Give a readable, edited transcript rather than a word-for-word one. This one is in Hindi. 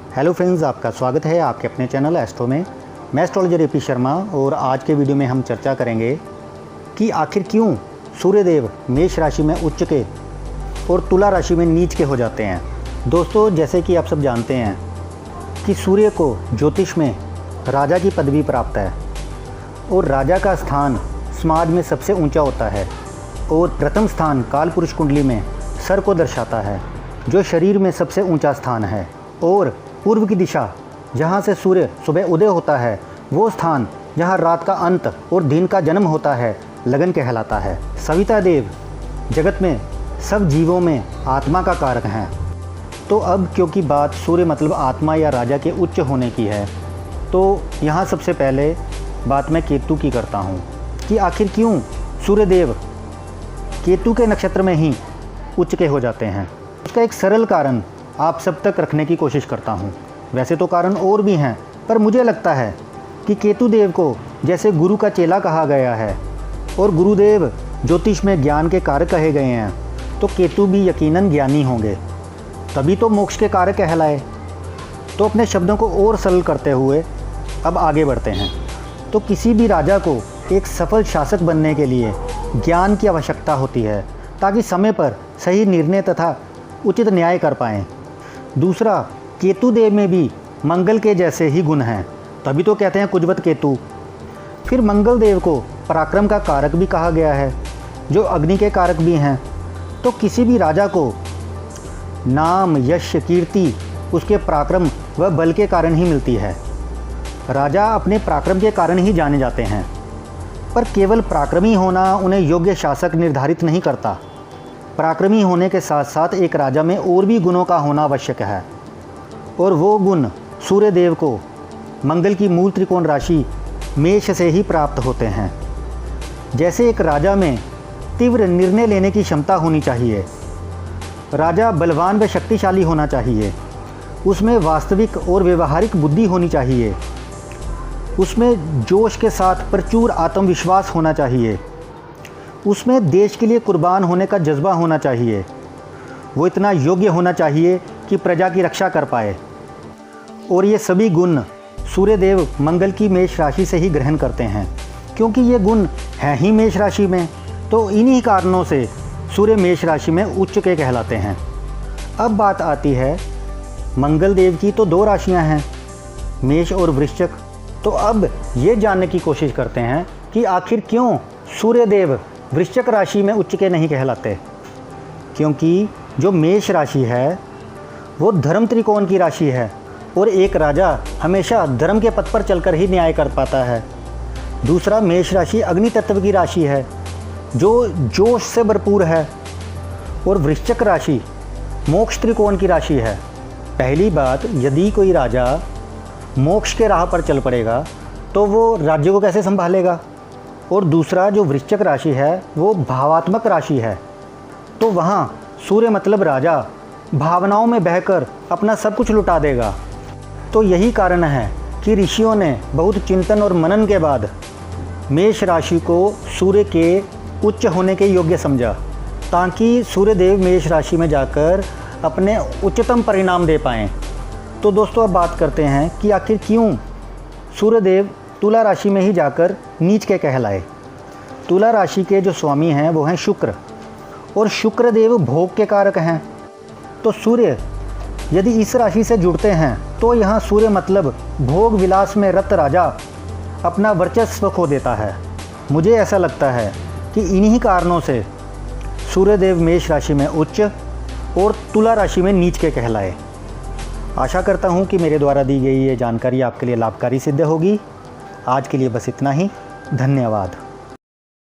हेलो फ्रेंड्स, आपका स्वागत है आपके अपने चैनल एस्ट्रो में। मैं एस्ट्रोलॉजर ए.पी. शर्मा और आज के वीडियो में हम चर्चा करेंगे कि आखिर क्यों सूर्यदेव मेष राशि में उच्च के और तुला राशि में नीच के हो जाते हैं। दोस्तों, जैसे कि आप सब जानते हैं कि सूर्य को ज्योतिष में राजा की पदवी प्राप्त है और राजा का स्थान समाज में सबसे ऊंचा होता है और प्रथम स्थान काल पुरुष कुंडली में सर को दर्शाता है, जो शरीर में सबसे ऊंचा स्थान है। और पूर्व की दिशा जहाँ से सूर्य सुबह उदय होता है, वो स्थान जहाँ रात का अंत और दिन का जन्म होता है, लगन कहलाता है। सविता देव जगत में सब जीवों में आत्मा का कारक हैं। तो अब क्योंकि बात सूर्य मतलब आत्मा या राजा के उच्च होने की है, तो यहाँ सबसे पहले बात मैं केतु की करता हूँ कि आखिर क्यों सूर्यदेव केतु के नक्षत्र में ही उच्च के हो जाते हैं। उसका एक सरल कारण आप सब तक रखने की कोशिश करता हूँ। वैसे तो कारण और भी हैं, पर मुझे लगता है कि केतु देव को जैसे गुरु का चेला कहा गया है और गुरुदेव ज्योतिष में ज्ञान के कारक कहे गए हैं, तो केतु भी यकीनन ज्ञानी होंगे, तभी तो मोक्ष के कारक कहलाए। तो अपने शब्दों को और सरल करते हुए अब आगे बढ़ते हैं। तो किसी भी राजा को एक सफल शासक बनने के लिए ज्ञान की आवश्यकता होती है, ताकि समय पर सही निर्णय तथा उचित न्याय कर पाएँ। दूसरा, केतु देव में भी मंगल के जैसे ही गुण हैं, तभी तो कहते हैं कुजवत केतु। फिर मंगल देव को पराक्रम का कारक भी कहा गया है, जो अग्नि के कारक भी हैं। तो किसी भी राजा को नाम, यश, कीर्ति उसके पराक्रम व बल के कारण ही मिलती है। राजा अपने पराक्रम के कारण ही जाने जाते हैं, पर केवल पराक्रमी होना उन्हें योग्य शासक निर्धारित नहीं करता। पराक्रमी होने के साथ साथ एक राजा में और भी गुणों का होना आवश्यक है, और वो गुण सूर्यदेव को मंगल की मूल त्रिकोण राशि मेष से ही प्राप्त होते हैं। जैसे एक राजा में तीव्र निर्णय लेने की क्षमता होनी चाहिए, राजा बलवान व शक्तिशाली होना चाहिए, उसमें वास्तविक और व्यवहारिक बुद्धि होनी चाहिए, उसमें जोश के साथ प्रचुर आत्मविश्वास होना चाहिए, उसमें देश के लिए कुर्बान होने का जज्बा होना चाहिए, वो इतना योग्य होना चाहिए कि प्रजा की रक्षा कर पाए। और ये सभी गुण सूर्यदेव मंगल की मेष राशि से ही ग्रहण करते हैं, क्योंकि ये गुण हैं ही मेष राशि में। तो इन्हीं कारणों से सूर्य मेष राशि में उच्च के कहलाते हैं। अब बात आती है मंगल देव की, तो दो राशियां हैं, मेष और वृश्चिक। तो अब ये जानने की कोशिश करते हैं कि आखिर क्यों सूर्यदेव वृश्चिक राशि में उच्च के नहीं कहलाते। क्योंकि जो मेष राशि है वो धर्म त्रिकोण की राशि है, और एक राजा हमेशा धर्म के पथ पर चलकर ही न्याय कर पाता है। दूसरा, मेष राशि अग्नि तत्व की राशि है, जो जोश से भरपूर है, और वृश्चिक राशि मोक्ष त्रिकोण की राशि है। पहली बात, यदि कोई राजा मोक्ष के राह पर चल पड़ेगा तो वो राज्य को कैसे संभालेगा। और दूसरा, जो वृश्चिक राशि है वो भावात्मक राशि है, तो वहाँ सूर्य मतलब राजा भावनाओं में बहकर अपना सब कुछ लुटा देगा। तो यही कारण है कि ऋषियों ने बहुत चिंतन और मनन के बाद मेष राशि को सूर्य के उच्च होने के योग्य समझा, ताकि सूर्यदेव मेष राशि में जाकर अपने उच्चतम परिणाम दे पाएँ। तो दोस्तों, अब बात करते हैं कि आखिर क्यों सूर्यदेव तुला राशि में ही जाकर नीच के कहलाए। तुला राशि के जो स्वामी हैं वो हैं शुक्र, और शुक्र देव भोग के कारक हैं। तो सूर्य यदि इस राशि से जुड़ते हैं तो यहाँ सूर्य मतलब भोग विलास में रत राजा अपना वर्चस्व खो देता है। मुझे ऐसा लगता है कि इन्हीं कारणों से सूर्यदेव मेष राशि में उच्च और तुला राशि में नीच के कहलाए। आशा करता हूँ कि मेरे द्वारा दी गई ये जानकारी आपके लिए लाभकारी सिद्ध होगी। आज के लिए बस इतना ही। धन्यवाद।